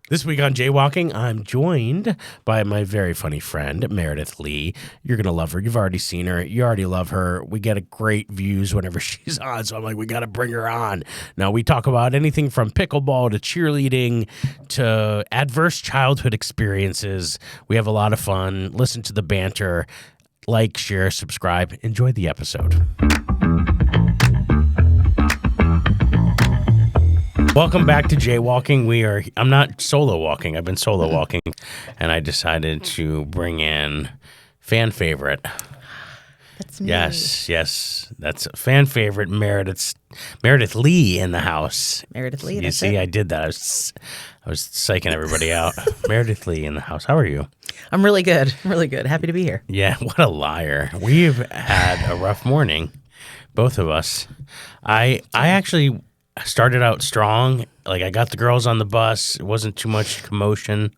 This week on Jaywalking, I'm joined by my very funny friend, Meredith Leigh. You're going to love her. You've already seen her. You already love her. We get great views whenever she's on, so I'm like, we got to bring her on. Now, we talk about anything from pickleball to cheerleading to adverse childhood experiences. We have a lot of fun. Listen to the banter. Like, share, subscribe. Enjoy the episode. Welcome back to Jaywalking. I'm not solo walking. I've been solo walking, and I decided to bring in fan favorite. That's me. Yes, that's a fan favorite. Meredith Leigh in the house. Meredith Leigh. You see, I did that. I was psyching everybody out. Meredith Leigh in the house. How are you? I'm really good. Really good. Happy to be here. Yeah, what a liar. We've had a rough morning, both of us. I actually started out strong. Like, I got the girls on the bus. It wasn't too much commotion.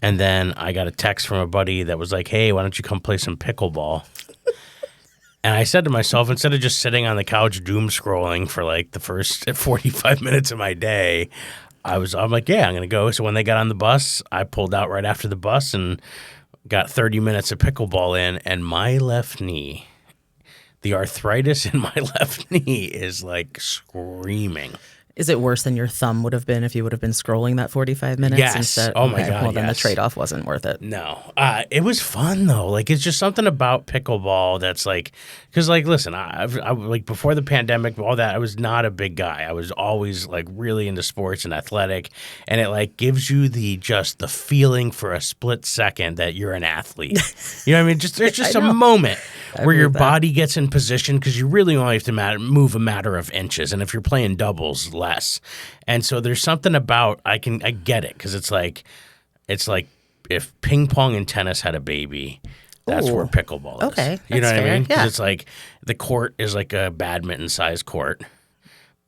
And then I got a text from a buddy that was like, hey, why don't you come play some pickleball? And I said to myself, instead of just sitting on the couch doom scrolling for like the first 45 minutes of my day, I'm like, yeah, I'm going to go. So when they got on the bus, I pulled out right after the bus and got 30 minutes of pickleball in. And my left knee, the arthritis in my left knee is like screaming. Is it worse than your thumb would have been if you would have been scrolling that 45 minutes? Yes. Instead? Oh, my God, Well, then yes. the trade-off wasn't worth it. No. It was fun, though. Like, it's just something about pickleball that's like, because, like, listen, I like, before the pandemic, all that, I was not a big guy. I was always, like, really into sports and athletic, and it, like, gives you the feeling for a split second that you're an athlete. You know what I mean? There's just a moment where your body gets in position, because you really only have to move a matter of inches, and if you're playing doubles, less. And so there's something about, I get it, because it's like if ping pong and tennis had a baby, that's where pickleball is. Okay, you know what I mean? Because yeah. it's like the court is like a badminton sized court,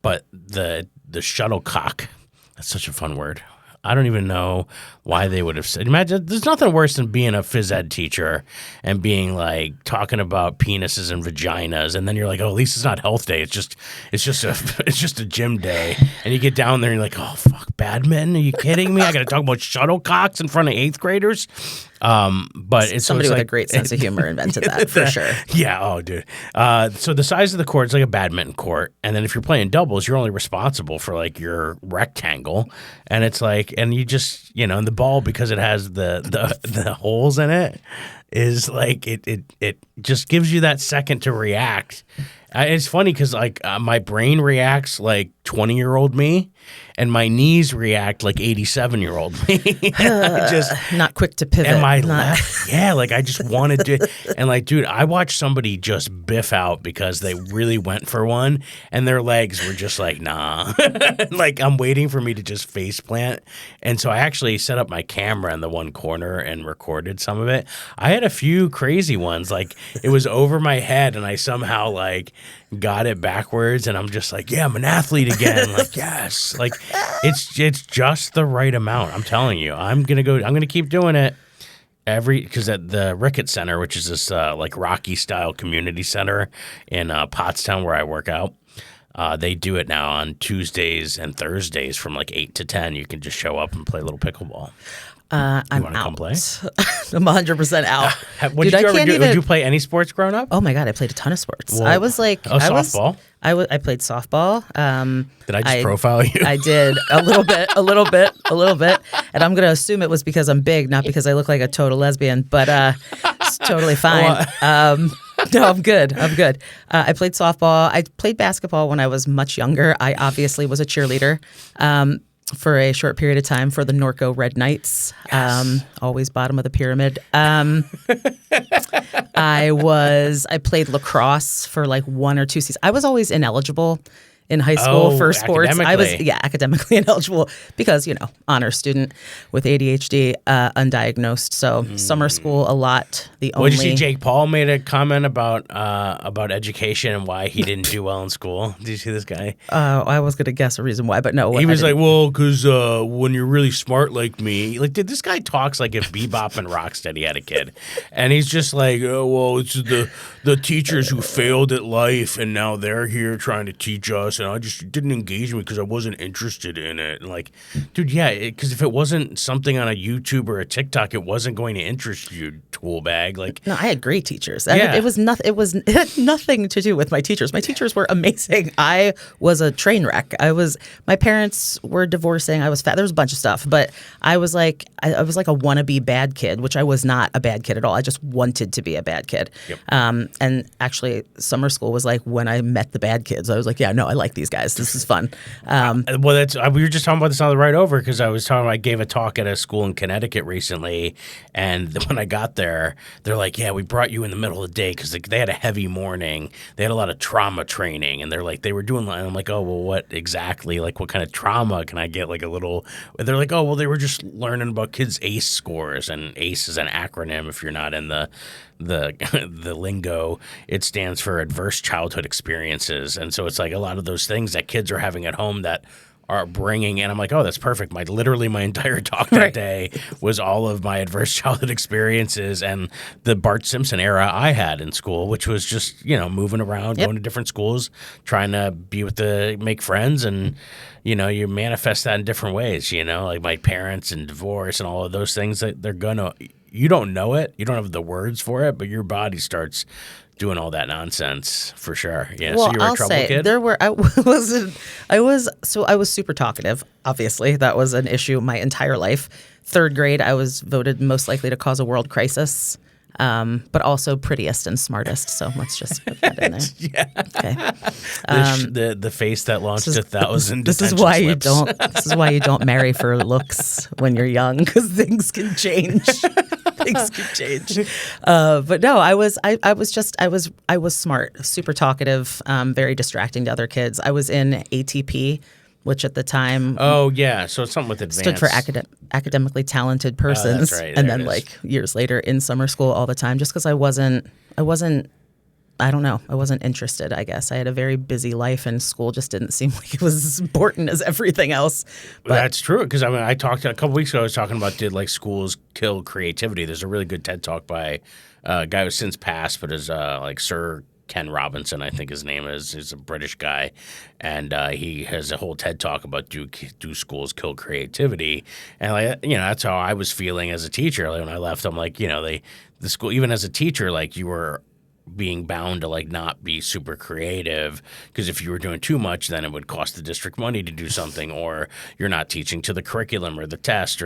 but the shuttlecock, that's such a fun word. I don't even know why they would have said. Imagine, there's nothing worse than being a phys ed teacher and being like talking about penises and vaginas, and then you're like, oh, at least it's not health day. It's just a gym day, and you get down there and you're like, oh fuck, badminton? Are you kidding me? I got to talk about shuttlecocks in front of 8th graders. But it's somebody so with like, a great sense of humor invented that for sure. Yeah. Oh, dude. So the size of the court is like a badminton court, and then if you're playing doubles, you're only responsible for like your rectangle, and it's like, and you just, and the ball, because it has the holes in it, is like it just gives you that second to react. It's funny because like my brain reacts like 20-year-old me, and my knees react like 87-year-old me. Not quick to pivot. Am I left? Yeah, like I just wanted to. And like, dude, I watched somebody just biff out because they really went for one, and their legs were just like, nah. Like, I'm waiting for me to just face plant. And so I actually set up my camera in the one corner and recorded some of it. I had a few crazy ones. Like, it was over my head, and I somehow like got it backwards, and I'm just like, yeah, I'm an athlete again. Like, yes. Like, it's just the right amount. I'm telling you. I'm gonna keep doing it because at the Ricketts Center, which is this like Rocky style community center in Pottstown where I work out, they do it now on Tuesdays and Thursdays from like 8 to 10. You can just show up and play a little pickleball. I'm want to come play? I'm 100% out. What did you ever do? Did you play any sports growing up? Oh my God, I played a ton of sports. Well, I was like, softball. I played softball. Did I just profile you? I did a little bit. And I'm going to assume it was because I'm big, not because I look like a total lesbian, but it's totally fine. No, I'm good. I played softball. I played basketball when I was much younger. I obviously was a cheerleader for a short period of time for the Norco Red Knights. Yes. Always bottom of the pyramid. I played lacrosse for like 1 or 2 seasons. I was always ineligible in high school for sports. I was academically ineligible because, honor student with ADHD, undiagnosed. So summer school a lot. Did you see Jake Paul made a comment about education and why he didn't do well in school? Did you see this guy? I was going to guess a reason why, but no. He was like, well, because when you're really smart like me, like, dude, this guy talks like if Bebop and Rocksteady had a kid. And he's just like, oh, well, it's the teachers who failed at life and now they're here trying to teach us and I just didn't engage me because I wasn't interested in it. And like, dude, yeah, because if it wasn't something on a YouTube or a TikTok, it wasn't going to interest you, tool bag. Like, No, I had great teachers. Yeah. It was nothing. It had nothing to do with my teachers. My teachers were amazing. I was a train wreck. My parents were divorcing. I was fat. There was a bunch of stuff, but I was like a wannabe bad kid, which I was not a bad kid at all. I just wanted to be a bad kid. Yep. And actually, summer school was like when I met the bad kids. I was like, yeah, no, I like these guys. This is fun. well, we were just talking about this on the ride over because I gave a talk at a school in Connecticut recently, and when I got there, they're like, yeah, we brought you in the middle of the day because they had a heavy morning. They had a lot of trauma training, and they were doing, and I'm like, oh, well, what exactly? Like, what kind of trauma can I get? Like a little, they're like, oh, well, they were just learning about kids' ACE scores, and ACE is an acronym if you're not in the lingo. It stands for adverse childhood experiences, and so it's like a lot of those things that kids are having at home that are bringing, and I'm like, oh, that's perfect. Literally my entire talk that day was all of my adverse childhood experiences and the Bart Simpson era I had in school, which was just, moving around, going to different schools, trying to make friends, and, you manifest that in different ways, like my parents and divorce and all of those things that you don't know it, you don't have the words for it, but your body starts doing all that nonsense for sure. Yeah. Well, so you were a trouble kid? I was super talkative. Obviously, that was an issue my entire life. 3rd grade, I was voted most likely to cause a world crisis, but also prettiest and smartest. So let's just put that in there. Yeah. Okay. The face that launched 1,000. This is why you don't. This is why you don't marry for looks when you're young, because things can change. Things can change. But no, I was smart, super talkative, very distracting to other kids. I was in ATP, which at the time so it's something with advanced stood for academically talented persons. That's right. And then years later in summer school all the time, just because I wasn't interested, I guess. I had a very busy life, and school just didn't seem like it was as important as everything else. But that's true, because I talked a couple weeks ago, I was talking about did schools kill creativity. There's a really good TED Talk by a guy who's since passed, but is Sir Ken Robinson, I think his name is. He's a British guy, and he has a whole TED Talk about do schools kill creativity, and that's how I was feeling as a teacher. When I left, I'm like, the school, even as a teacher, you were being bound to not be super creative, because if you were doing too much, then it would cost the district money to do something, or you're not teaching to the curriculum or the test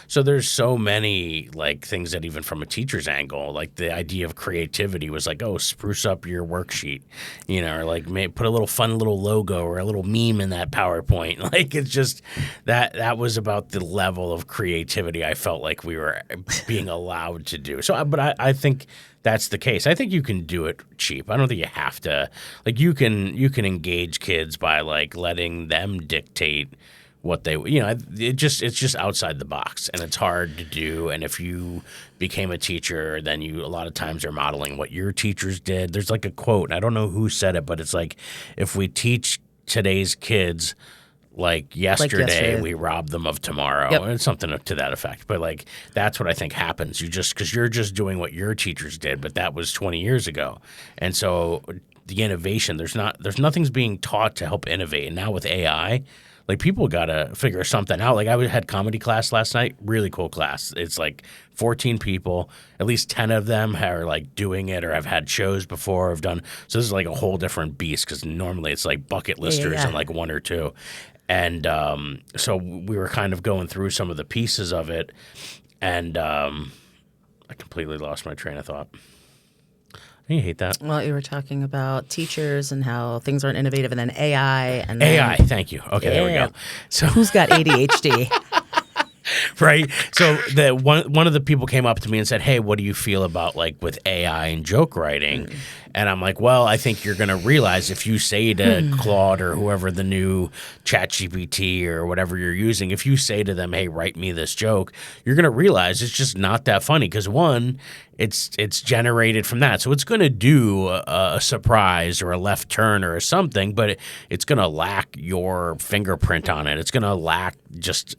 so there's so many things that even from a teacher's angle, the idea of creativity was spruce up your worksheet, or put a little fun little logo or a little meme in that PowerPoint. It's just that was about the level of creativity I felt like we were being allowed to do. So, but I think that's the case. I think you can do it cheap. I don't think you have to. You can engage kids by letting them dictate what they. It's just outside the box, and it's hard to do. And if you became a teacher, then a lot of times are modeling what your teachers did. There's a quote, and I don't know who said it, but it's if we teach today's kids yesterday, we robbed them of tomorrow. Yep. And something to that effect. But that's what I think happens. Because you're just doing what your teachers did, but that was 20 years ago. And so the innovation, there's nothing's being taught to help innovate. And now with AI, people got to figure something out. I had comedy class last night, really cool class. It's 14 people, at least 10 of them are doing it or have had shows before, have done. So this is a whole different beast, because normally it's bucket listers and 1 or 2. And so we were kind of going through some of the pieces of it, and I completely lost my train of thought. I hate that. Well, you were talking about teachers and how things aren't innovative, and then AI. And AI, thank you. Okay, there we go. So who's got ADHD? Right. So one of the people came up to me and said, "Hey, what do you feel about with AI and joke writing?" And I'm like, well, I think you're going to realize if you say to Claude or whoever the new ChatGPT or whatever you're using, if you say to them, hey, write me this joke, you're going to realize it's just not that funny, because one, it's generated from that. So it's going to do a surprise or a left turn or something, but it's going to lack your fingerprint on it. It's going to lack there's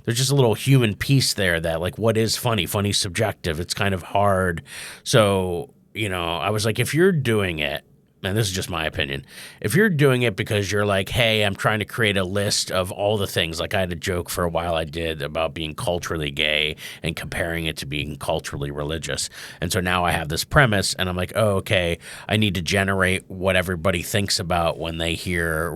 just a little human piece there that what is funny? Funny's subjective. It's kind of hard. So I was like, if you're doing it, and this is just my opinion, if you're doing it because you're like, hey, I'm trying to create a list of all the things, like I had a joke for a while I did about being culturally gay and comparing it to being culturally religious. And so now I have this premise and I'm like, oh, okay, I need to generate what everybody thinks about when they hear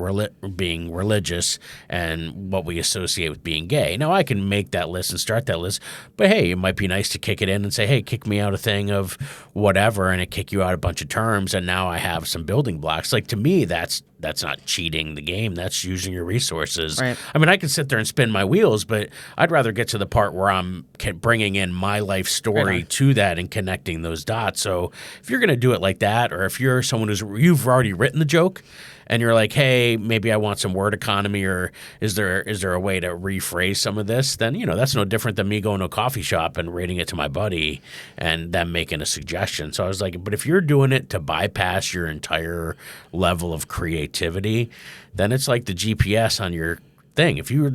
being religious and what we associate with being gay. Now I can make that list and start that list, but hey, it might be nice to kick it in and say, hey, kick me out a thing of whatever, and it kick you out a bunch of terms, and now I have some building blocks. Like, to me, that's not cheating the game. That's using your resources. Right. I mean, I can sit there and spin my wheels, but I'd rather get to the part where I'm bringing in my life story to that and connecting those dots. So if you're going to do it like that, or if you're someone you've already written the joke and you're like, hey, maybe I want some word economy, or is there a way to rephrase some of this, then, that's no different than me going to a coffee shop and reading it to my buddy and them making a suggestion. So I was like, but if you're doing it to bypass your entire level of creativity, then it's like the GPS on your thing. If you're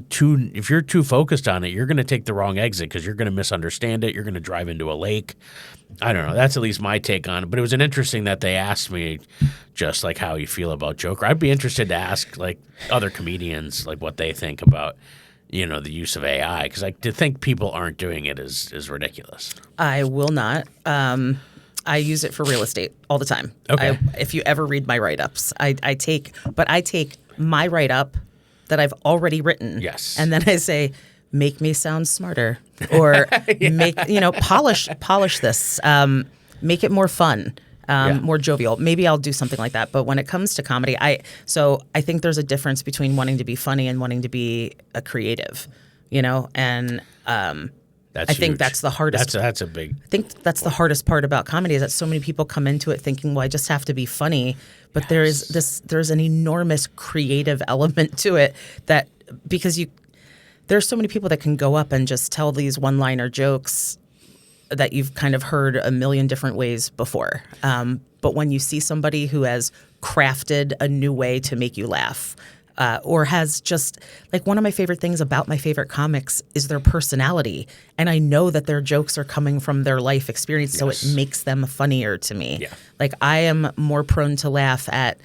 too focused on it, you're going to take the wrong exit because you're going to misunderstand it. You're going to drive into a lake. I don't know. That's at least my take on it. But it was interesting that they asked me just like how you feel about Joker. I'd be interested to ask like other comedians like what they think about the use of AI, because to think people aren't doing it is ridiculous. I will not. I use it for real estate all the time. Okay. If you ever read my write-ups, I take my write-up that I've already written. Yes. And then I say, make me sound smarter, or polish this, make it more fun, more jovial. Maybe I'll do something like that. But when it comes to comedy, I think there's a difference between wanting to be funny and wanting to be a creative, and I think that's the hardest. That's a big. I think that's the hardest part about comedy, is that so many people come into it thinking, well, I just have to be funny, but there's an enormous creative element to it, that because there's so many people that can go up and just tell these one-liner jokes that you've kind of heard a million different ways before. But when you see somebody who has crafted a new way to make you laugh, or has just, like, one of my favorite things about my favorite comics is their personality. And I know that their jokes are coming from their life experience, so it makes them funnier to me. Yeah. Like, I am more prone to laugh at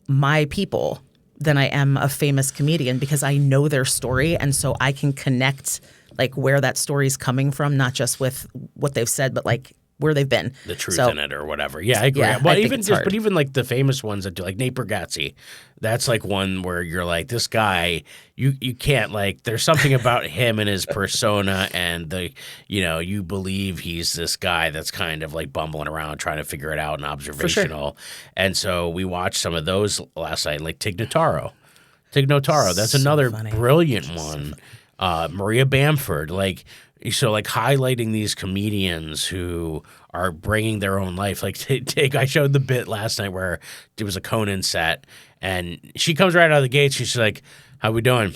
my people than I am a famous comedian, because I know their story, and so I can connect like where that story's coming from, not just with what they've said, but like where they've been. The truth in it or whatever. Yeah, I agree. Yeah, well, but even like the famous ones that do, like Nate Bargatze, that's like one where you're like, this guy, you can't, like, there's something about him and his persona, and you believe he's this guy that's kind of like bumbling around trying to figure it out and observational. Sure. And so we watched some of those last night, like Tig Notaro. That's another brilliant one. Maria Bamford, highlighting these comedians who are bringing their own life. Like, I showed the bit last night where it was a Conan set, and she comes right out of the gate. She's like, "How we doing?"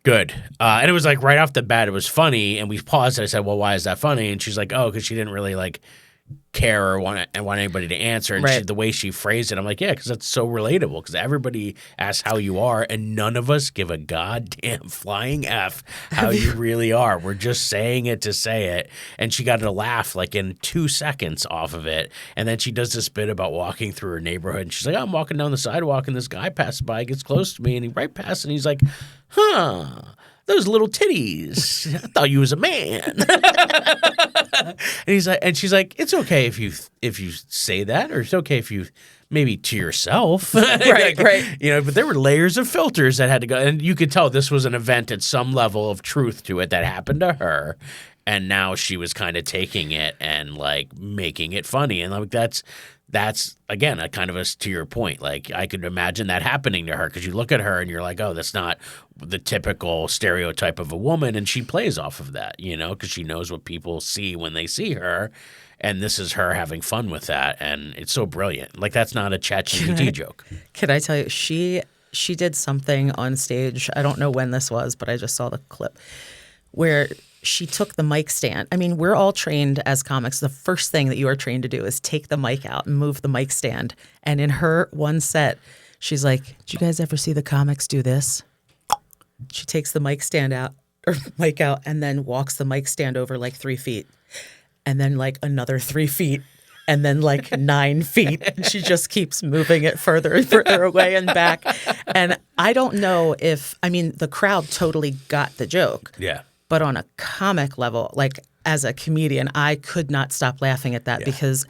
"Good." And it was like right off the bat, it was funny. And we paused. And I said, "Well, why is that funny?" And she's like, "Oh, because she didn't really care or want anybody to answer." And the way she phrased it, I'm like, yeah, because that's so relatable, because everybody asks how you are, and none of us give a goddamn flying F how you really are. We're just saying it to say it. And she got a laugh like in 2 seconds off of it. And then she does this bit about walking through her neighborhood, and she's like, I'm walking down the sidewalk, and this guy passes by, gets close to me, and he right past, and he's like, huh, those little titties. I thought you was a man. And she's like, it's okay if you say that, or it's okay if you maybe to yourself. Right. But there were layers of filters that had to go, and you could tell this was an event at some level of truth to it that happened to her. And now she was kind of taking it and like making it funny. And like that's again a kind of to your point. Like, I could imagine that happening to her, because you look at her and you're like, oh, that's not the typical stereotype of a woman, and she plays off of that, because she knows what people see when they see her, and this is her having fun with that, and it's so brilliant. Like, that's not a ChatGPT joke. Can I tell you, she did something on stage. I don't know when this was, but I just saw the clip where she took the mic stand. I mean, we're all trained as comics. The first thing that you are trained to do is take the mic out and move the mic stand. And in her one set, she's like, did you guys ever see the comics do this? She takes the mic out and then walks the mic stand over like 3 feet, and then like another 3 feet, and then like 9 feet. And she just keeps moving it further and further away and back. And I don't know the crowd totally got the joke. Yeah. But on a comic level, like as a comedian, I could not stop laughing at that because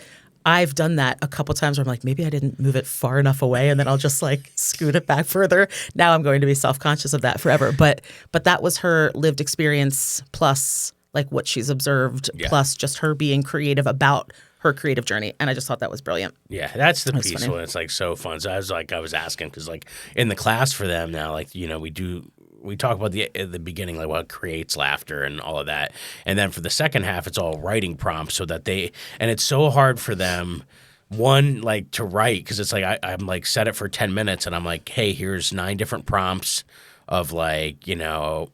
I've done that a couple times where I'm like, maybe I didn't move it far enough away, and then I'll just like scoot it back further. Now I'm going to be self-conscious of that forever. But that was her lived experience plus like what she's observed plus just her being creative about her creative journey. And I just thought that was brilliant. Yeah, that's the piece when it's like so fun. So I was asking because like in the class for them now, like, you know, we talk about the beginning, like what creates laughter and all of that. And then for the second half, it's all writing prompts so that and it's so hard for them, one, like to write, because it's like I'm like set it for 10 minutes and I'm like, hey, here's 9 different prompts of like, you know,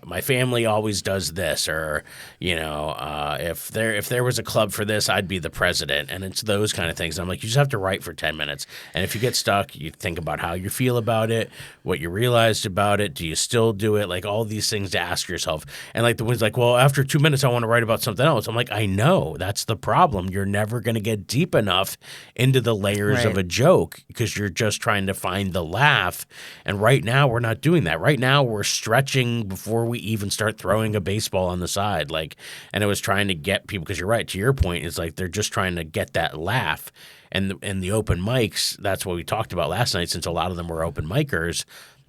my family always does this, or, you know, if there was a club for this, I'd be the president. And it's those kind of things. And I'm like, you just have to write for 10 minutes. And if you get stuck, you think about how you feel about it, what you realized about it. Do you still do it? Like all these things to ask yourself. And like the one's like, well, after 2 minutes, I want to write about something else. I'm like, I know that's the problem. You're never going to get deep enough into the layers of a joke because you're just trying to find the laugh. And right now we're not doing that. Right now we're stretching before we even start throwing a baseball on the side. Like, and it was trying to get people, because you're right, to your point, it's like they're just trying to get that laugh. And the open mics, that's what we talked about last night, since a lot of them were open micers.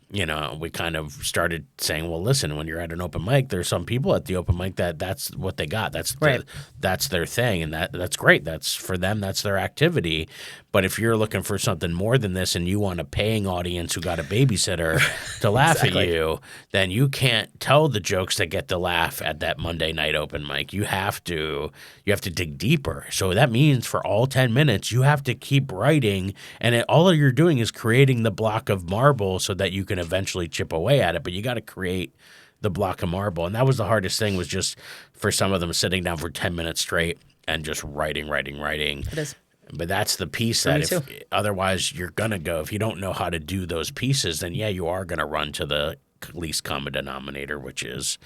You know, we kind of started saying, well, listen, when you're at an open mic, there's some people at the open mic that's what they got. That's their thing. And that's great. That's for them. That's their activity. But if you're looking for something more than this and you want a paying audience who got a babysitter to laugh at you, then you can't tell the jokes that get the laugh at that Monday night open mic. You have to dig deeper. So that means for all 10 minutes, you have to keep writing. And all you're doing is creating the block of marble so that you can eventually chip away at it. But you got to create the block of marble. And that was the hardest thing, was just for some of them sitting down for 10 minutes straight and just writing. It is. But that's the piece that otherwise you're going to go, if you don't know how to do those pieces, then you are going to run to the least common denominator, which is,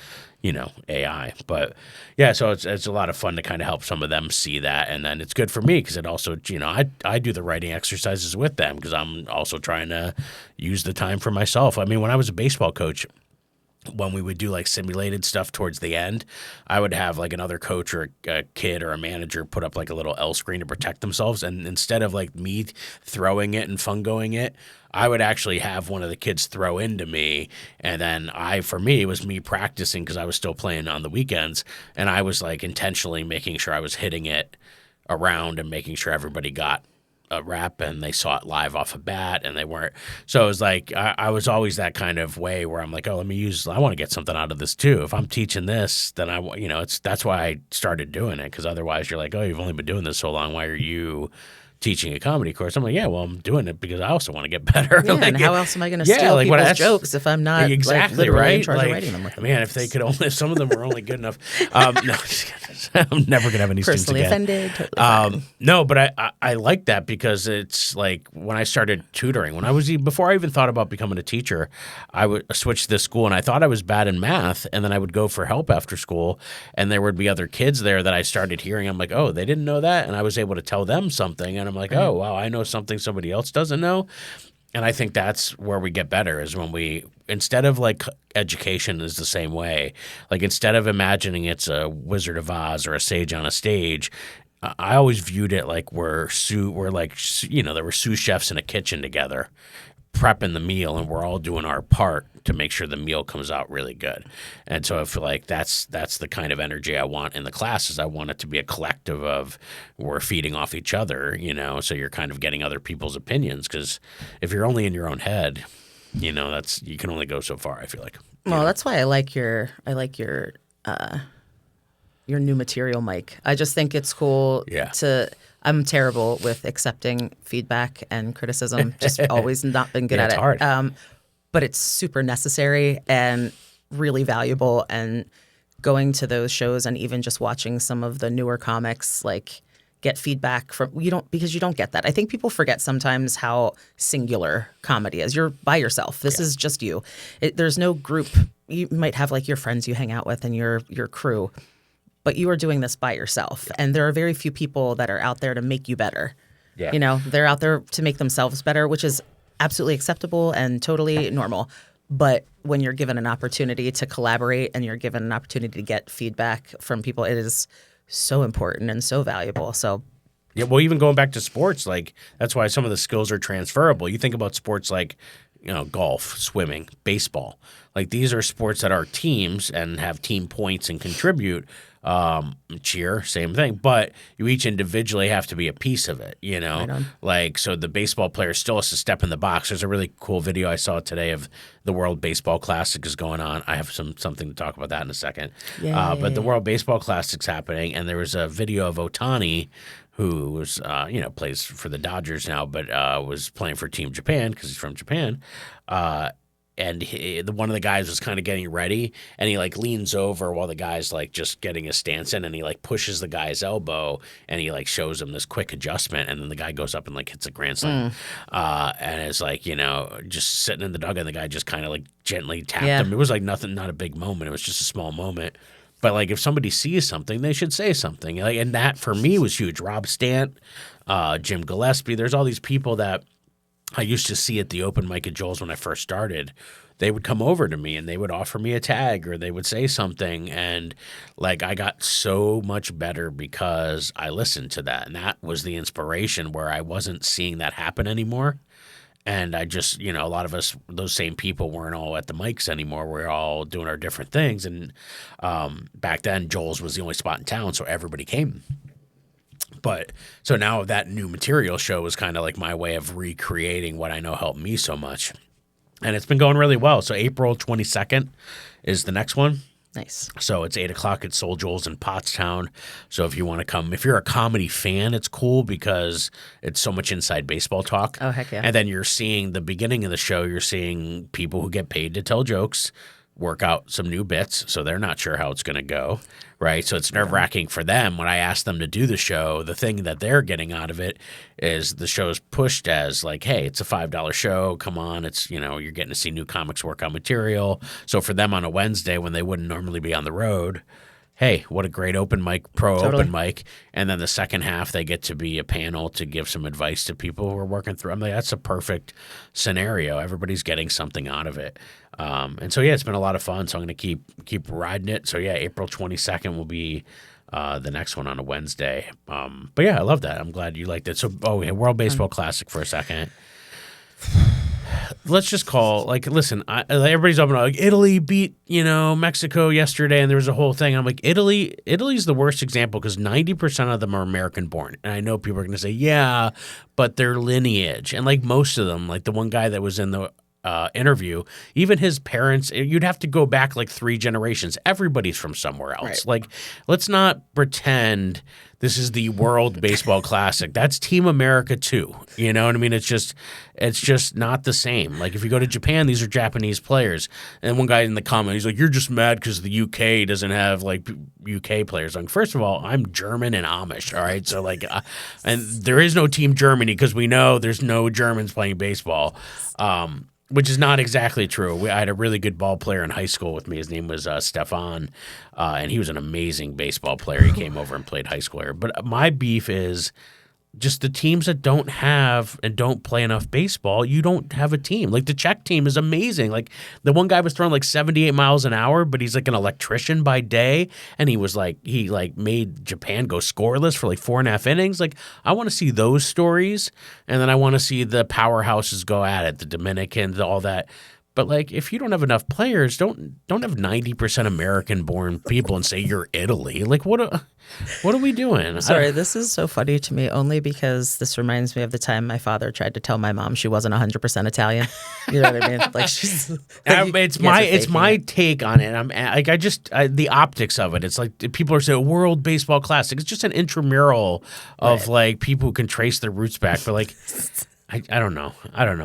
you know, AI. But yeah, so it's a lot of fun to kind of help some of them see that. And then it's good for me because it also, you know, I do the writing exercises with them because I'm also trying to use the time for myself. I mean, when I was a baseball coach, when we would do like simulated stuff towards the end, I would have like another coach or a kid or a manager put up like a little L screen to protect themselves. And instead of like me throwing it and fungoing it, I would actually have one of the kids throw into me. And then for me, it was me practicing because I was still playing on the weekends. And I was like intentionally making sure I was hitting it around and making sure everybody got a rep and they saw it live off a bat and they weren't. So it was like I was always that kind of way where I'm like, oh, I want to get something out of this too. If I'm teaching this, then that's why I started doing it, because otherwise you're like, oh, you've only been doing this so long. Why are you teaching a comedy course? I'm like, yeah, well, I'm doing it because I also want to get better. Yeah, and how else am I going to steal people's jokes if I'm not literally in charge of writing them? Man, if some of them were only good enough. No, I'm never going to have any students again. Personally offended. Totally no, but I like that because it's like when I started tutoring, before I even thought about becoming a teacher, I would switch to this school and I thought I was bad in math, and then I would go for help after school and there would be other kids there that I started hearing. I'm like, oh, they didn't know that, and I was able to tell them something, and I'm like, oh, wow, I know something somebody else doesn't know. And I think that's where we get better, is when instead of like education is the same way, like instead of imagining it's a Wizard of Oz or a sage on a stage, I always viewed it like we're like, you know, there were sous chefs in a kitchen together prepping the meal, and we're all doing our part to make sure the meal comes out really good. And so I feel like that's the kind of energy I want in the classes. I want it to be a collective of we're feeding off each other, you know, so you're kind of getting other people's opinions, because if you're only in your own head, you know, you can only go so far, I feel like. Well, that's why I like your new material, Mike. I just think it's cool I'm terrible with accepting feedback and criticism. Just always not been good at it. It's hard. But it's super necessary and really valuable. And going to those shows and even just watching some of the newer comics, like get feedback from because you don't get that. I think people forget sometimes how singular comedy is. You're by yourself. This is just you. There's no group. You might have like your friends you hang out with and your crew. but you are doing this by yourself. And there are very few people that are out there to make you better. Yeah. You know, they're out there to make themselves better, which is absolutely acceptable and totally normal. But when you're given an opportunity to collaborate and you're given an opportunity to get feedback from people, it is so important and so valuable. So yeah, well, even going back to sports, like that's why some of the skills are transferable. You think about sports like, golf, swimming, baseball. Like these are sports that are teams and have team points and contribute. Cheer, same thing. But you each individually have to be a piece of it, Right on. Like, so the baseball player still has to step in the box. There's a really cool video I saw today of the World Baseball Classic is going on. I have something to talk about that in a second. But the World Baseball Classic's happening, and there was a video of Ohtani, who was, plays for the Dodgers now, but was playing for Team Japan because he's from Japan. And one of the guys was kind of getting ready, and he like leans over while the guy's like just getting his stance in, and he like pushes the guy's elbow, and he like shows him this quick adjustment, and then the guy goes up and like hits a grand slam, and it's like just sitting in the dugout, and the guy just kind of like gently tapped him. It was like nothing, not a big moment. It was just a small moment. But like if somebody sees something, they should say something. Like, and that for me was huge. Rob Stant, Jim Gillespie. There's all these people that I used to see at the open mic at Joel's when I first started. They would come over to me and they would offer me a tag or they would say something. And like I got so much better because I listened to that. And that was the inspiration where I wasn't seeing that happen anymore. And I just, a lot of us, those same people weren't all at the mics anymore. We're all doing our different things. And back then, Joel's was the only spot in town, so everybody came. But so now that new material show is kind of like my way of recreating what I know helped me so much. And it's been going really well. So April 22nd is the next one. Nice. So it's 8 o'clock at Soul Joel's in Pottstown. So if you want to come, if you're a comedy fan, it's cool because it's so much inside baseball talk. Oh, heck yeah. And then you're seeing the beginning of the show, you're seeing people who get paid to tell jokes, work out some new bits. So they're not sure how it's going to go, right? So it's nerve-wracking for them. When I ask them to do the show, the thing that they're getting out of it is the show's pushed as like, hey, it's a $5 show. Come on. It's, you're getting to see new comics work on material. So for them on a Wednesday when they wouldn't normally be on the road, hey, what a great open mic, open mic. And then the second half, they get to be a panel to give some advice to people who are working through. I'm like, that's a perfect scenario. Everybody's getting something out of it. And so, yeah, it's been a lot of fun. So I'm going to keep riding it. So, yeah, April 22nd will be the next one on a Wednesday. But, yeah, I love that. I'm glad you liked it. So, World Baseball Classic for a second. Let's just call, listen, everybody's up and like, Italy beat, Mexico yesterday, and there was a whole thing. I'm like, Italy's the worst example because 90% of them are American born. And I know people are going to say, yeah, but their lineage. And like most of them, like the one guy that was in the interview, even his parents, you'd have to go back like 3 generations. Everybody's from somewhere else. Right. Like, let's not pretend this is the World Baseball Classic. That's Team America too. You know what I mean? It's just not the same. Like if you go to Japan, these are Japanese players. And one guy in the comment, he's like, "You're just mad because the UK doesn't have like UK players." Like, first of all, I'm German and Amish. All right, so like, and there is no Team Germany because we know there's no Germans playing baseball. Which is not exactly true. I had a really good ball player in high school with me. His name was Stefan, and he was an amazing baseball player. He came over and played high school here. But my beef is just the teams that don't have and don't play enough baseball, you don't have a team. Like the Czech team is amazing. Like the one guy was throwing like 78 miles an hour, but he's like an electrician by day. And he made Japan go scoreless for like 4.5 innings. Like I want to see those stories. And then I want to see the powerhouses go at it, the Dominicans, all that. But like, if you don't have enough players, don't have 90% American-born people and say you're Italy. Like, what are we doing? Sorry, this is so funny to me only because this reminds me of the time my father tried to tell my mom she wasn't 100% Italian. You know what I mean? Like she's. Like, it's my take on it. I'm like the optics of it. It's like people are saying World Baseball Classic. It's just an intramural of like people who can trace their roots back, but like. I don't know.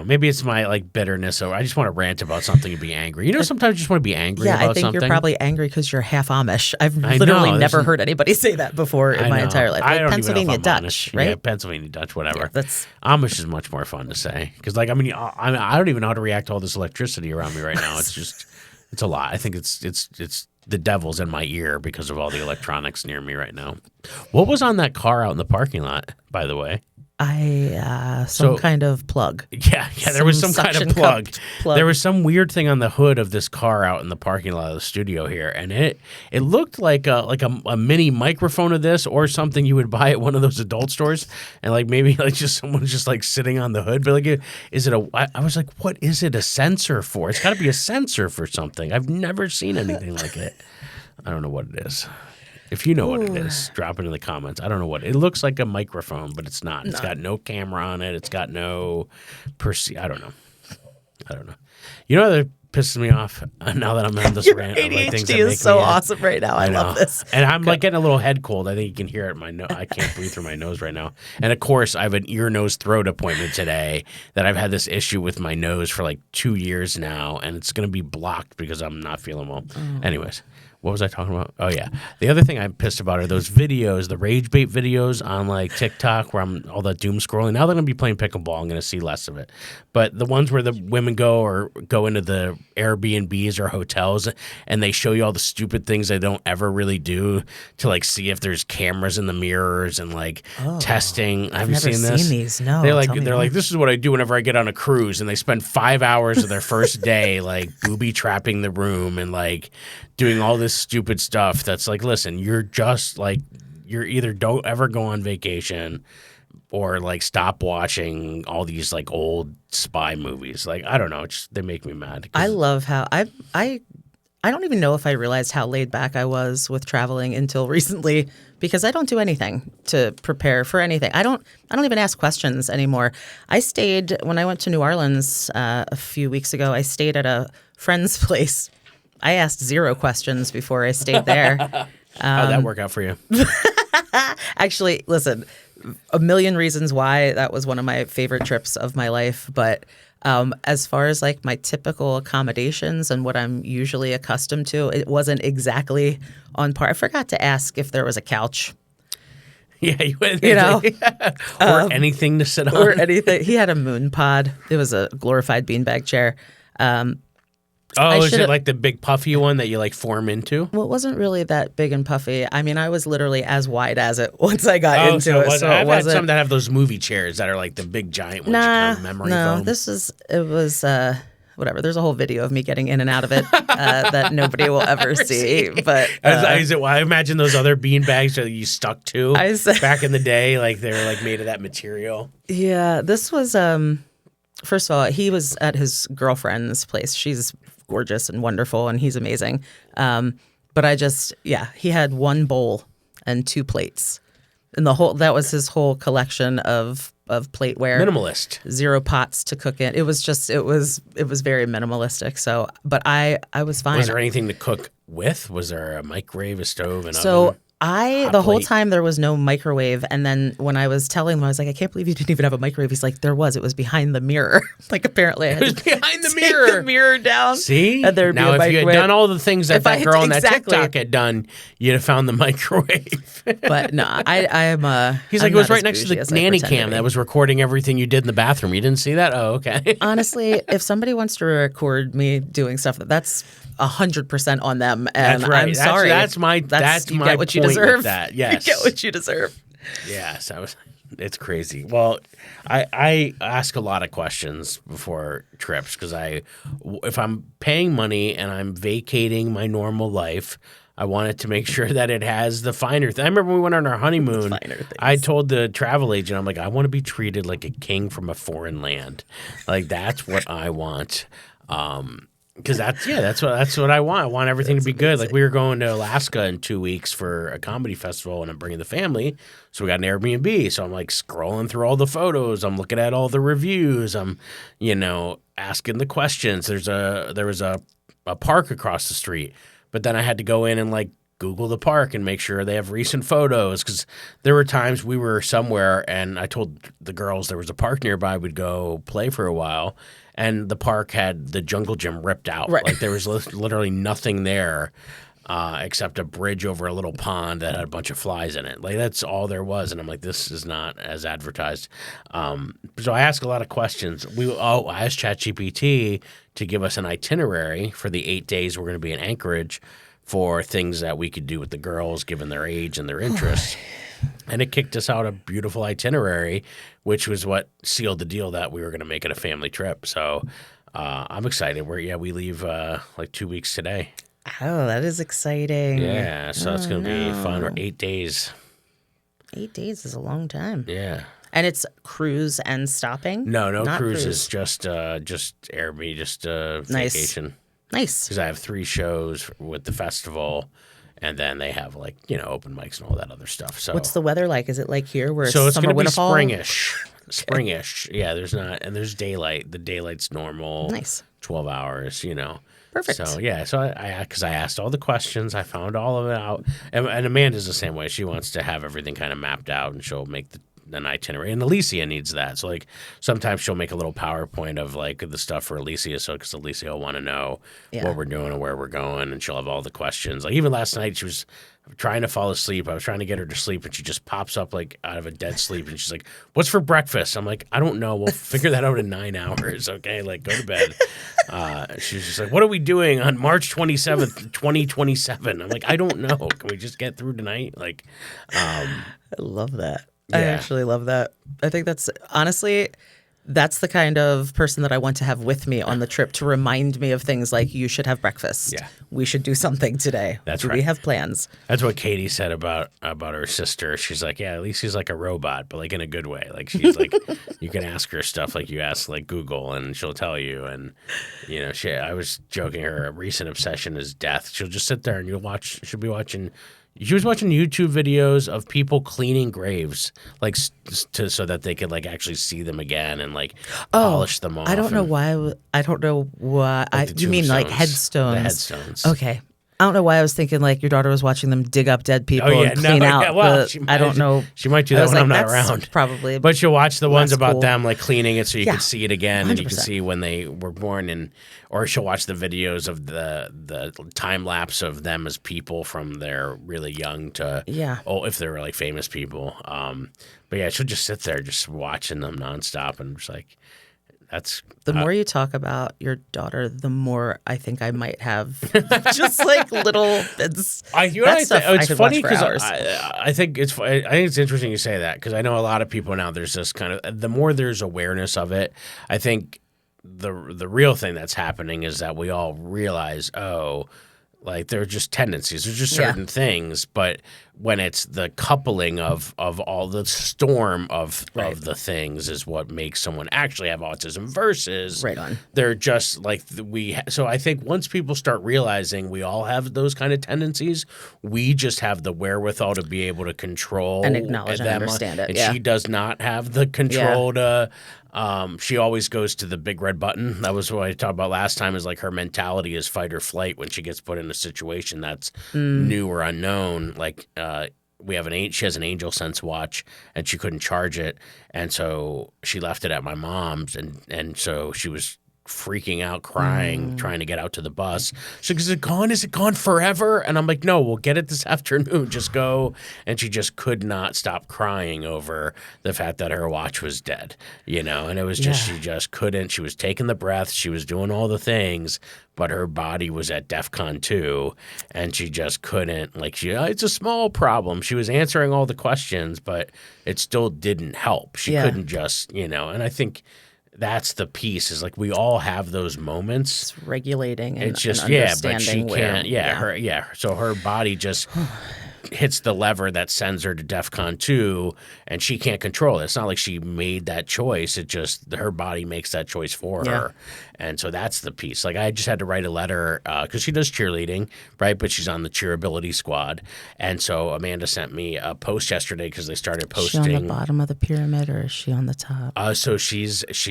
Maybe it's my like bitterness, or I just want to rant about something and be angry. Sometimes you just want to be angry about something. Yeah, I think you're probably angry because you're half Amish. I've literally never heard anybody say that before in my entire life. Like Pennsylvania Dutch, right? Yeah, Pennsylvania Dutch, whatever. Yeah, Amish is much more fun to say because, like, I don't even know how to react to all this electricity around me right now. It's a lot. I think it's the devil's in my ear because of all the electronics near me right now. What was on that car out in the parking lot, by the way? Some kind of plug. Yeah, there was some kind of plug. There was some weird thing on the hood of this car out in the parking lot of the studio here, and it looked like a mini microphone of this or something you would buy at one of those adult stores, and like maybe like just someone's just like sitting on the hood. But like, is it I was like, what is it a sensor for? It's got to be a sensor for something. I've never seen anything like it. I don't know what it is. If you know what it is, drop it in the comments. I don't know what it looks like. A microphone, but it's not. It's got no camera on it. It's got no I don't know. You know that pisses me off now that I'm on this rant. ADHD like things that is make so me awesome right now. I love this. And I'm like getting a little head cold. I think you can hear it in my nose. I can't breathe through my nose right now. And of course, I have an ear, nose, throat appointment today that I've had this issue with my nose for like 2 years now, and it's going to be blocked because I'm not feeling well. Anyways. What was I talking about? Oh, yeah. The other thing I'm pissed about are those videos, the rage bait videos on like TikTok where I'm all that doom scrolling. Now that I'm going to be playing pickleball, I'm going to see less of it. But the ones where the women go into the Airbnbs or hotels and they show you all the stupid things they don't ever really do to like see if there's cameras in the mirrors and like testing. Have you seen this? These. No. They're like, this is what I do whenever I get on a cruise, and they spend 5 hours of their first day like booby trapping the room and like doing all this stupid stuff that's like, listen, you're just like, you're either don't ever go on vacation or like stop watching all these like old spy movies. Like, I don't know. They make me mad. I love how I don't even know if I realized how laid back I was with traveling until recently, because I don't do anything to prepare for anything. I don't even ask questions anymore. I stayed when I went to New Orleans a few weeks ago. I stayed at a friend's place. I asked 0 questions before I stayed there. How'd that work out for you? Actually, listen, a million reasons why that was one of my favorite trips of my life. But as far as like my typical accommodations and what I'm usually accustomed to, it wasn't exactly on par. I forgot to ask if there was a couch. Yeah, you know, or anything to sit on. Or anything. He had a moon pod. It was a glorified beanbag chair. Is it like the big puffy one that you like form into? Well, it wasn't really that big and puffy. I mean, I was literally as wide as it once I got into it. So I've had some that have those movie chairs that are like the big giant ones. Memory foam. It was whatever. There's a whole video of me getting in and out of it that nobody will ever see. But I imagine those other bean bags that you stuck to back in the day, like they were like made of that material. Yeah, this was. First of all, he was at his girlfriend's place. She's gorgeous and wonderful, and he's amazing. But he had 1 bowl and 2 plates, and that was his whole collection of plateware. Minimalist. 0 pots to cook in. It was very minimalistic. So, but I was fine. Was there anything to cook with? Was there a microwave, a stove, an oven? The whole time there was no microwave, and then when I was telling him, I was like, I can't believe you didn't even have a microwave. He's like, it was behind the mirror. Like, apparently I had it was behind the mirror. The mirror down. See? And there'd now, be a if you had done all the things that girl on that TikTok had done, you'd have found the microwave. But no, I am. He's like, it was right next to the nanny cam that was recording everything you did in the bathroom. You didn't see that? Oh, okay. Honestly, if somebody wants to record me doing stuff, that's 100% on them, and that's right. I'm sorry. That's my you my get what you point deserve. With that. Yes, you get what you deserve. Yes, it's crazy. Well, I ask a lot of questions before trips because if I'm paying money and I'm vacating my normal life, I wanted to make sure that it has the finer things. I remember when we went on our honeymoon, I told the travel agent, I'm like, I want to be treated like a king from a foreign land. Like, that's what I want. Because that's what I want. I want everything to be good. Like, we were going to Alaska in 2 weeks for a comedy festival, and I'm bringing the family, so we got an Airbnb. So I'm like scrolling through all the photos. I'm looking at all the reviews. I'm, asking the questions. There was a park across the street, but then I had to go in and like Google the park and make sure they have recent photos, because there were times we were somewhere and I told the girls there was a park nearby. We'd go play for a while. And the park had the jungle gym ripped out. Right. Like, there was literally nothing there except a bridge over a little pond that had a bunch of flies in it. Like, that's all there was. And I'm like, this is not as advertised. So I ask a lot of questions. I asked ChatGPT to give us an itinerary for the 8 days we're going to be in Anchorage for things that we could do with the girls given their age and their interests. And it kicked us out a beautiful itinerary, which was what sealed the deal that we were going to make it a family trip. So I'm excited. We leave like 2 weeks today. Oh, that is exciting. Yeah, so it's going to be fun. Or 8 days. 8 days is a long time. Yeah. And it's cruise and stopping? No Not cruises. Just Airbnb, just vacation. Nice. Because I have 3 shows with the festival, and then they have like open mics and all that other stuff. So what's the weather like? Is it like here where so it's summer, going to be winterfall? springish. Yeah, there's daylight. The daylight's normal. Nice. 12 hours. Perfect. So yeah, because I asked all the questions, I found all of it out, and Amanda's the same way. She wants to have everything kind of mapped out, and she'll make an itinerary. And Alicia needs that. So like sometimes she'll make a little PowerPoint of like the stuff for Alicia, so because Alicia will want to know what we're doing and where we're going, and she'll have all the questions. Like even last night, she was trying to fall asleep. I was trying to get her to sleep, and she just pops up like out of a dead sleep, and she's like, "What's for breakfast?" I'm like, "I don't know. We'll figure that out in 9 hours. Okay, like go to bed." She's just like, "What are we doing on March 27th, 2027?" I'm like, "I don't know. Can we just get through tonight?" Like, I love that. Yeah. I actually love that. I think that's honestly, that's the kind of person that I want to have with me on the trip to remind me of things like you should have breakfast. Yeah. We should do something today. That's do right. we have plans? That's what Katie said about her sister. She's like, yeah, at least she's like a robot, but like in a good way. Like she's like, you can ask her stuff like you ask like Google, and she'll tell you. And I was joking, her recent obsession is death. She'll just sit there and she'll be watching. She was watching YouTube videos of people cleaning graves, like so that they could like actually see them again and like polish them off. I don't know why. I don't know why. Like You mean like headstones? The headstones. Okay. I don't know why I was thinking like your daughter was watching them dig up dead people and clean out. Yeah, well, I don't know. She might do that when I'm not around. Probably. But she'll watch the ones about cool. them like cleaning it so you can see it again 100%. and you can see when they were born, or she'll watch the videos of the time lapse of them as people from their really young to if they're like famous people. But yeah, she'll just sit there just watching them nonstop and just like. That's the more you talk about your daughter, the more I think I might have just like little bits. It's funny because I think it's interesting you say that because I know a lot of people now. There's this kind of the more there's awareness of it, I think the real thing that's happening is that we all realize like they're just tendencies. They're just certain things, but when it's the coupling of all the storm of the things is what makes someone actually have autism versus they're just like So I think once people start realizing we all have those kind of tendencies, we just have the wherewithal to be able to control and acknowledge and understand it. And she does not have the control to. She always goes to the big red button. That was what I talked about last time. Is like her mentality is fight or flight when she gets put in a situation that's new or unknown. Like she has an Angel Sense watch, and she couldn't charge it, and so she left it at my mom's, and so she was freaking out, crying, trying to get out to the bus. She's like, is it gone? Is it gone forever? And I'm like, no, we'll get it this afternoon. Just go. And she just could not stop crying over the fact that her watch was dead, and it was just, she just couldn't. She was taking the breath. She was doing all the things, but her body was at DEFCON 2, and she just couldn't, it's a small problem. She was answering all the questions, but it still didn't help. She couldn't just, and I think that's the piece is like we all have those moments. It's regulating and it's just and but she can't. So her body just hits the lever that sends her to DEFCON 2, and she can't control it. It's not like she made that choice. It just her body makes that choice for her. And so that's the piece. Like I just had to write a letter because she does cheerleading, right? But she's on the cheerability squad. And so Amanda sent me a post yesterday because they started posting. Is she on the bottom of the pyramid or is she on the top? So she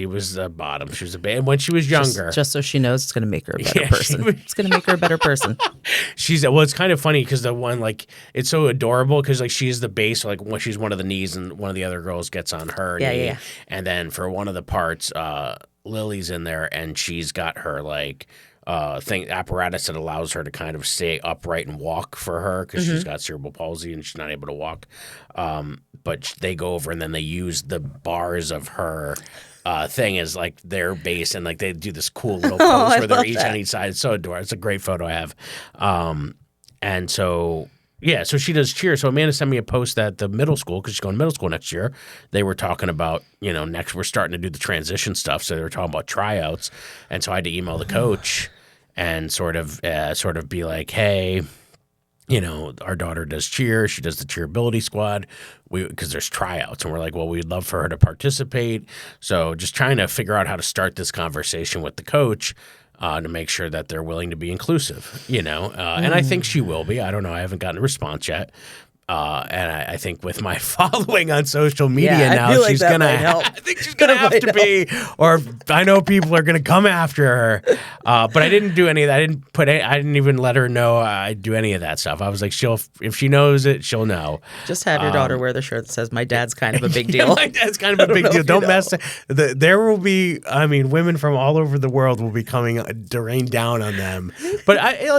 was the bottom. She was and when she was younger. Just so she knows, it's going to make her a better person. It's going to make her a better person. It's kind of funny because the one it's so adorable because she's the base. Like when she's one of the knees and one of the other girls gets on her knee. Yeah. And then for one of the parts, Lily's in there and she's got her apparatus that allows her to kind of stay upright and walk for her because she's got cerebral palsy and she's not able to walk. But they go over and then they use the bars of her thing as like their base, and like they do this cool little pose where they're each on each side. It's so adorable. It's a great photo I have. And so, yeah, so she does cheer. So Amanda sent me a post that the middle school, because she's going to middle school next year, they were talking about, next we're starting to do the transition stuff. So they were talking about tryouts. And so I had to email the coach and sort of be like, hey, our daughter does cheer. She does the cheerability squad because there's tryouts. And we're like, well, we'd love for her to participate. So just trying to figure out how to start this conversation with the coach to make sure that they're willing to be inclusive, and I think she will be. I don't know. I haven't gotten a response yet. And I think with my following on social media now, she's gonna. I think she's gonna have to be, or I know people are gonna come after her. But I didn't do any of that. I didn't even let her know I'd do any of that stuff. I was like, if she knows it, she'll know. Just have your daughter wear the shirt that says, "My dad's kind of a big deal." My dad's kind of a big deal. Don't mess. There will be. I mean, women from all over the world will be coming to rain down on them. But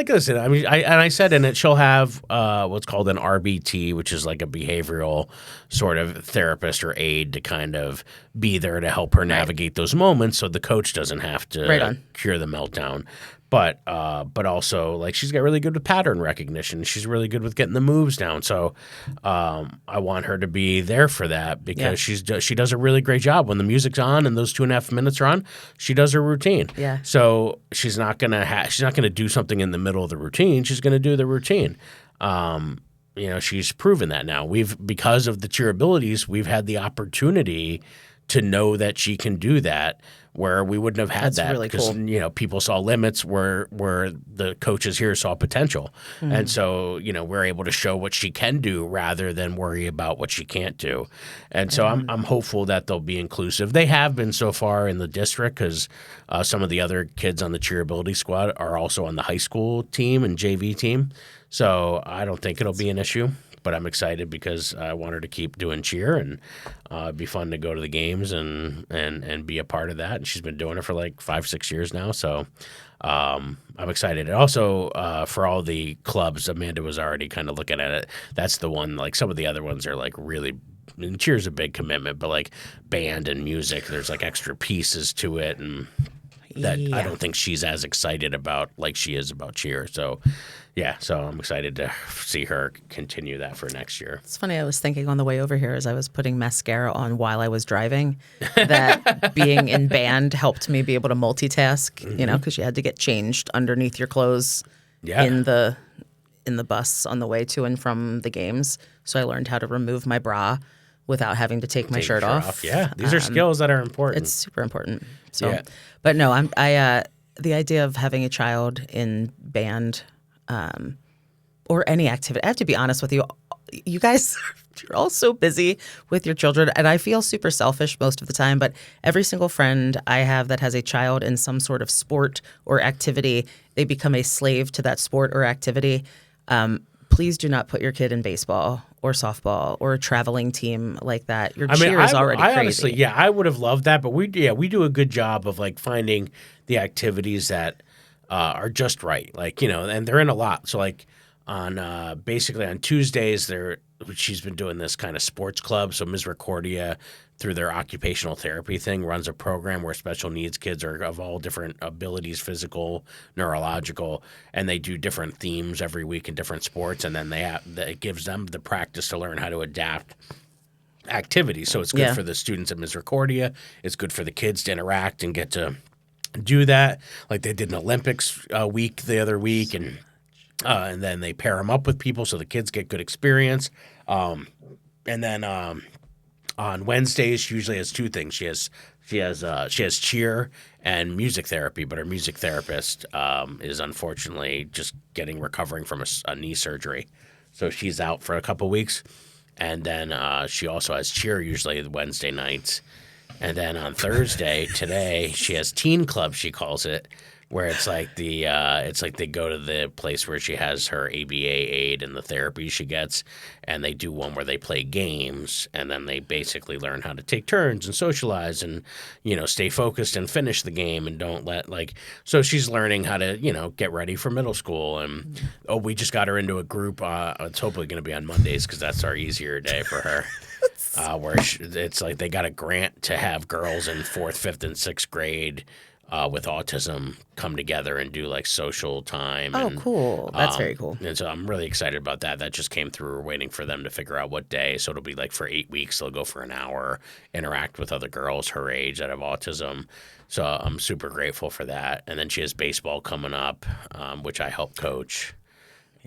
listen. I mean, I said in it, she'll have what's called an RBT. Which is like a behavioral sort of therapist or aide to kind of be there to help her navigate those moments so the coach doesn't have to cure the meltdown. But also, like, she's got really good with pattern recognition. She's really good with getting the moves down. So I want her to be there for that because she does a really great job. When the music's on and those 2.5 minutes are on, she does her routine. Yeah. So she's not gonna do something in the middle of the routine. She's gonna do the routine. She's proven that now. Because of the cheer abilities, we've had the opportunity to know that she can do that where we wouldn't have had that really because, cool. People saw limits where the coaches here saw potential. Mm-hmm. And so, we're able to show what she can do rather than worry about what she can't do. And so I'm hopeful that they'll be inclusive. They have been so far in the district because some of the other kids on the cheerability squad are also on the high school team and JV team. So I don't think it'll be an issue, but I'm excited because I want her to keep doing cheer and it'd be fun to go to the games and be a part of that. And she's been doing it for like 5-6 years now. So I'm excited. And also for all the clubs, Amanda was already kind of looking at it. That's the one, like some of the other ones are like really cheer's a big commitment, but like band and music, there's like extra pieces to it. And that I don't think she's as excited about like she is about cheer. So so I'm excited to see her continue that for next year. It's funny, I was thinking on the way over here as I was putting mascara on while I was driving that being in band helped me be able to multitask, because you had to get changed underneath your clothes in the bus on the way to and from the games. So I learned how to remove my bra without having to take my shirt off. Yeah, these are skills that are important. It's super important. So, but no, the idea of having a child in band or any activity. I have to be honest with you. You guys, you're all so busy with your children, and I feel super selfish most of the time, but every single friend I have that has a child in some sort of sport or activity, they become a slave to that sport or activity. Please do not put your kid in baseball or softball or a traveling team like that. Your cheer is already crazy. Honestly, I would have loved that, but we do a good job of like finding the activities that are just right, like and they're in a lot. So like on basically on Tuesdays, she's been doing this kind of sports club. So Misericordia, through their occupational therapy thing, runs a program where special needs kids are of all different abilities, physical, neurological, and they do different themes every week in different sports, and then it gives them the practice to learn how to adapt activities. So it's good for the students at Misericordia. It's good for the kids to interact and get to do that. Like they did an Olympics week the other week, and then they pair them up with people so the kids get good experience. And then on Wednesdays, she usually has two things. She has cheer and music therapy, but her music therapist is unfortunately just recovering from a knee surgery, so she's out for a couple weeks. And then she also has cheer usually Wednesday nights. And then on Thursday, today, she has teen club, she calls it, where it's like they go to the place where she has her ABA aid and the therapy she gets, and they do one where they play games, and then they basically learn how to take turns and socialize and, stay focused and finish the game and don't let so she's learning how to, get ready for middle school. And, we just got her into a group. It's hopefully going to be on Mondays because that's our easier day for her. Where it's like they got a grant to have girls in 4th, 5th, and 6th grade with autism come together and do like social time. Oh, and, cool. That's very cool. And so I'm really excited about that. That just came through. We're waiting for them to figure out what day. So it'll be like for 8 weeks. They'll go for an hour, interact with other girls her age that have autism. So I'm super grateful for that. And then she has baseball coming up, which I help coach.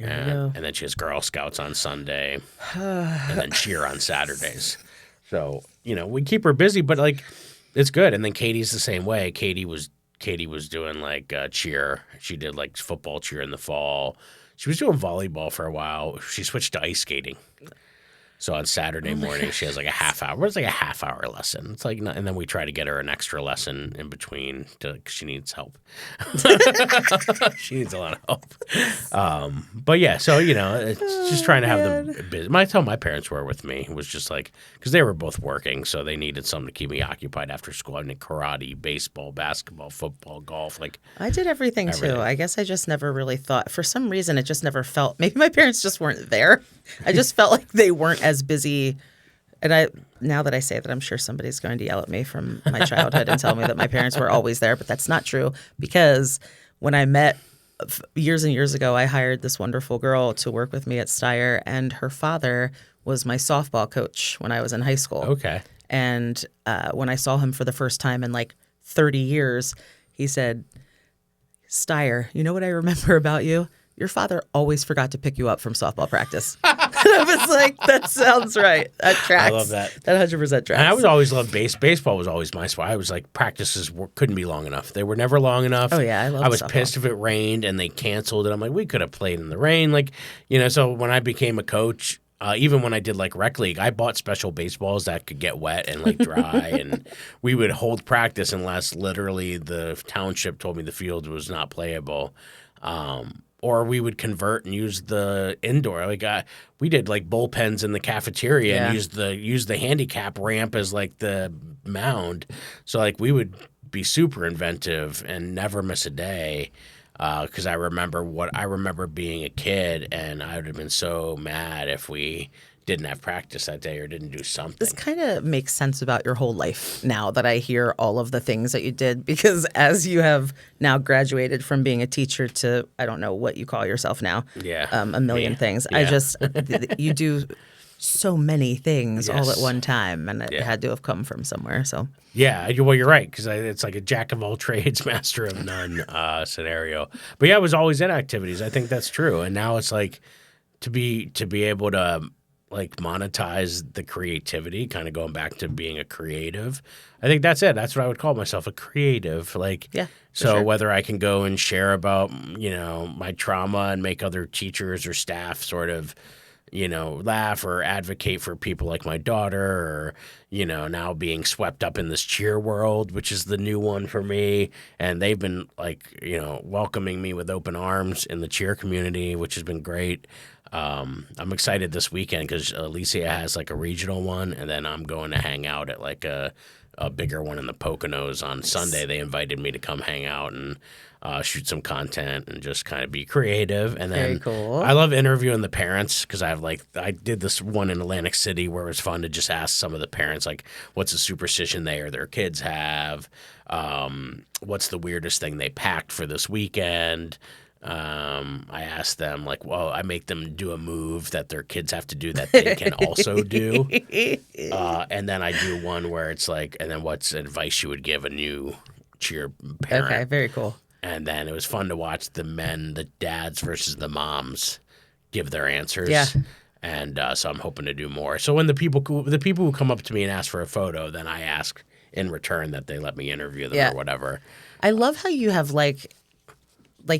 And then she has Girl Scouts on Sunday, and then cheer on Saturdays. So, we keep her busy, but like it's good. And then Katie's the same way. Katie was doing like cheer. She did like football cheer in the fall. She was doing volleyball for a while. She switched to ice skating. So on Saturday morning, she has like a half hour. It's like a half-hour lesson. It's like, and then we try to get her an extra lesson in between because she needs help. She needs a lot of help. But yeah, so it's just trying to have them busy. That's how my parents were with me. It was just like because they were both working, so they needed something to keep me occupied after school. I did karate, baseball, basketball, football, golf. Like I did everything too. I guess I just never really thought. For some reason, it just never felt. Maybe my parents just weren't there. I just felt like they weren't as busy. And now that I say that, I'm sure somebody's going to yell at me from my childhood and tell me that my parents were always there, but that's not true because when I met years and years ago, I hired this wonderful girl to work with me at Steyer, and her father was my softball coach when I was in high school. Okay. And when I saw him for the first time in like 30 years, he said, "Steyer, you know what I remember about you? Your father always forgot to pick you up from softball practice." And I was like, that sounds right. That tracks. I love that. That 100% tracks. And I was always loved baseball was always my sport. I was like practices couldn't be long enough. They were never long enough. Oh yeah, I was softball. Pissed if it rained and they canceled it. I'm like, we could have played in the rain. Like, so when I became a coach, even when I did like rec league, I bought special baseballs that could get wet and like dry, and we would hold practice unless literally the township told me the field was not playable. Or we would convert and use the indoor. Like we did like bullpens in the cafeteria and use the handicap ramp as like the mound. So like we would be super inventive and never miss a day. Because I remember being a kid, and I would have been so mad if we didn't have practice that day or didn't do something. This kind of makes sense about your whole life now that I hear all of the things that you did, because as you have now graduated from being a teacher to, I don't know what you call yourself now, a million things. Yeah. You do so many things all at one time, and it had to have come from somewhere. So yeah, well, you're right, because it's like a jack of all trades, master of none scenario. But yeah, I was always in activities. I think that's true, and now it's like to be able to like monetize the creativity, kind of going back to being a creative. I think that's it. That's what I would call myself, a creative. Like, so whether I can go and share about, my trauma and make other teachers or staff sort of, laugh or advocate for people like my daughter, or, now being swept up in this cheer world, which is the new one for me. And they've been like, welcoming me with open arms in the cheer community, which has been great. I'm excited this weekend because Alicia has like a regional one, and then I'm going to hang out at like a bigger one in the Poconos on Sunday. They invited me to come hang out and shoot some content and just kind of be creative. And then very cool. I love interviewing the parents because I did this one in Atlantic City where it was fun to just ask some of the parents like, what's a superstition they or their kids have? What's the weirdest thing they packed for this weekend? I asked them like, well, I make them do a move that their kids have to do that they can also do. And then I do one where it's like, and then what's advice you would give a new cheer parent? Okay, very cool. And then it was fun to watch the dads versus the moms give their answers. Yeah. And so I'm hoping to do more. So when the people who come up to me and ask for a photo, then I ask in return that they let me interview them or whatever. I love how you have like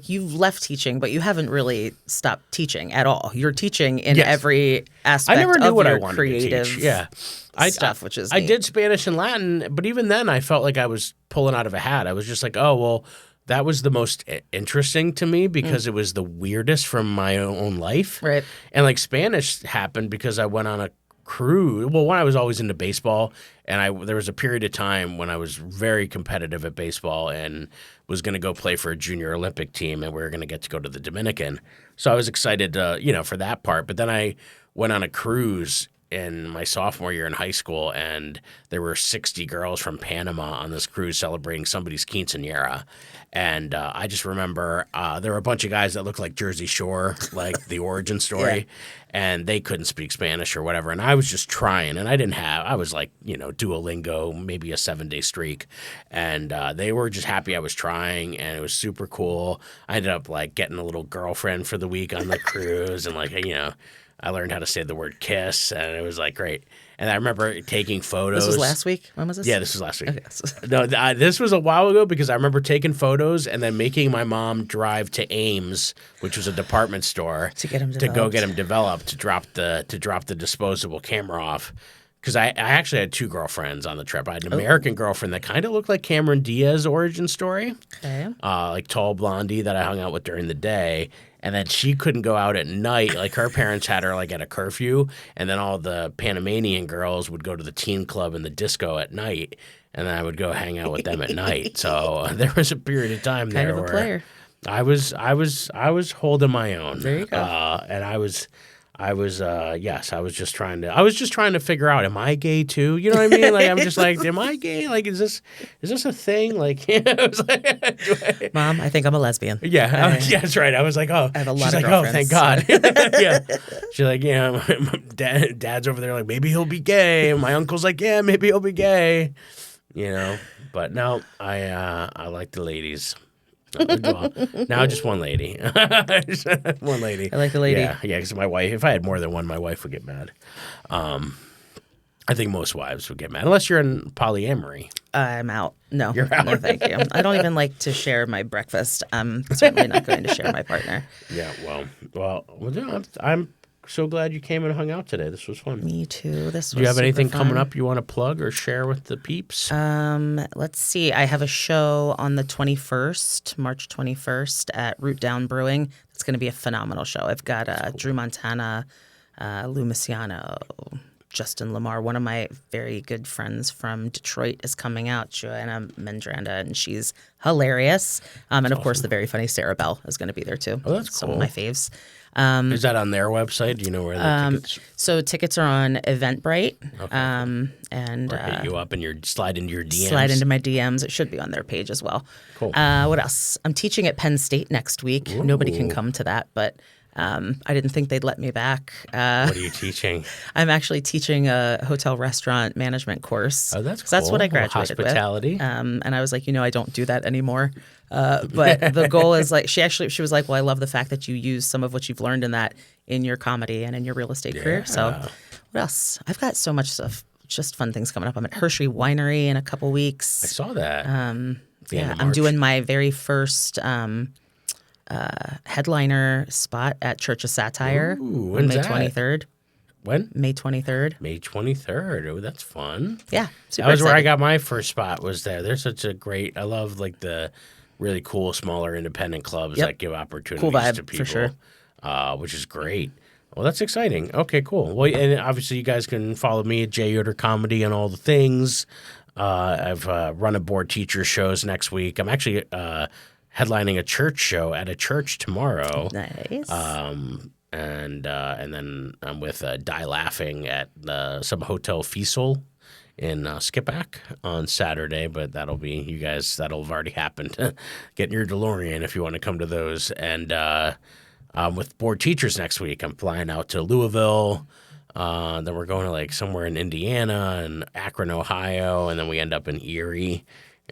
you've left teaching, but you haven't really stopped teaching at all. You're teaching in every aspect I never knew of what your I wanted creative to teach. stuff, which is I neat. did Spanish and Latin, but even then I felt like I was pulling out of a hat. I was just like, oh, well, that was the most interesting to me because it was the weirdest from my own life. Right. And like Spanish happened because I went on a cruise. Well, one, I was always into baseball, and there was a period of time when I was very competitive at baseball and was going to go play for a junior Olympic team, and we were going to get to go to the Dominican. So I was excited, for that part. But then I went on a cruise in my sophomore year in high school, and there were 60 girls from Panama on this cruise celebrating somebody's quinceañera. And I just remember there were a bunch of guys that looked like Jersey Shore, like the origin story, and they couldn't speak Spanish or whatever. And I was just trying, and I was like, Duolingo, maybe a 7-day streak. And they were just happy I was trying, and it was super cool. I ended up like getting a little girlfriend for the week on the cruise, and I learned how to say the word kiss, and it was like great. And I remember taking photos. This was last week? When was this? Yeah, this was last week. Okay. No, this was a while ago because I remember taking photos and then making my mom drive to Ames, which was a department store, to get him to go get him developed, to drop the disposable camera off. Because I actually had 2 girlfriends on the trip. I had an American girlfriend that kind of looked like Cameron Diaz's origin story, like tall blondie that I hung out with during the day. And then she couldn't go out at night. Like her parents had her like at a curfew, and then all the Panamanian girls would go to the teen club and the disco at night, and then I would go hang out with them at night. So there was a period of time there kind of a player. I was holding my own. There you go. And I was just trying to figure out, am I gay too? You know what I mean? Like, I'm just like, am I gay? Like, is this a thing? Like, I was like, Mom, I think I'm a lesbian. Yeah, yeah, that's right. I was like, oh, I have a lot she's of like, girlfriends. oh, thank God. Yeah, she's like, yeah, my dad's over there, like, maybe he'll be gay. And my uncle's like, yeah, maybe he'll be gay. But no, I like the ladies. Now just one lady. One lady. I like the lady. Yeah, because my wife, if I had more than one, my wife would get mad. I think most wives would get mad, unless you're in polyamory. I'm out. No. You're out. No, thank you. I don't even like to share my breakfast. I'm certainly not going to share my partner. Yeah, well, I'm so glad you came and hung out today. This was fun. Me too. This was Do you have anything fun. coming up you want to plug or share with the peeps? Let's see. I have a show on the 21st, March 21st at Root Down Brewing. It's going to be a phenomenal show. I've got Drew Montana, Lou Misiano, Justin Lamar. One of my very good friends from Detroit is coming out, Joanna Mendranda, and she's hilarious. And of course, the very funny Sarah Bell is going to be there too. Oh, that's Some cool. of my faves. Is that on their website? Do you know where the tickets? So tickets are on Eventbrite. Okay. And Or hit you up and slide into your DMs. Slide into my DMs. It should be on their page as well. Cool. What else? I'm teaching at Penn State next week. Ooh. Nobody can come to that, but I didn't think they'd let me back. What are you teaching? I'm actually teaching a hotel restaurant management course. Oh, that's cool. That's what I graduated Hospitality. with. And I was like, I don't do that anymore. But the goal is like, she was like, well, I love the fact that you use some of what you've learned in that in your comedy and in your real estate career. So what else? I've got so much stuff, just fun things coming up. I'm at Hershey Winery in a couple weeks. I saw that. Yeah, I'm doing my very first headliner spot at Church of Satire Ooh, on when's May that? 23rd. When? May 23rd. May 23rd. Oh, that's fun. Yeah. That was where I got my first spot, was there. There's such a great, I love like the really cool, smaller independent clubs that give opportunities Cool vibe, to people. for sure. Which is great. Well, that's exciting. Okay, cool. Well, and obviously you guys can follow me at Jay Yoder Comedy and all the things. I've run a board teacher shows next week. I'm actually headlining a church show at a church tomorrow. Nice. And then I'm with Die Laughing at some Hotel Fiesel in Skippack on Saturday, but that'll have already happened. Get in your DeLorean if you want to come to those. And with board teachers next week, I'm flying out to Louisville. Then we're going to like somewhere in Indiana and Akron, Ohio, and then we end up in Erie.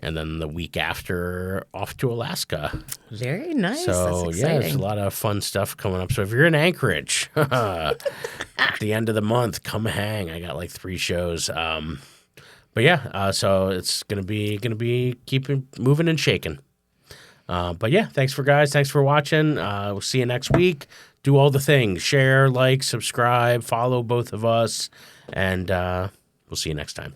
And then the week after, off to Alaska. Very nice. So, That's yeah, exciting. there's a lot of fun stuff coming up. So if you're in Anchorage at the end of the month, come hang. I got like 3 shows. But yeah, so it's gonna be keeping moving and shaking. But yeah, thanks for watching. We'll see you next week. Do all the things: share, like, subscribe, follow both of us, and we'll see you next time.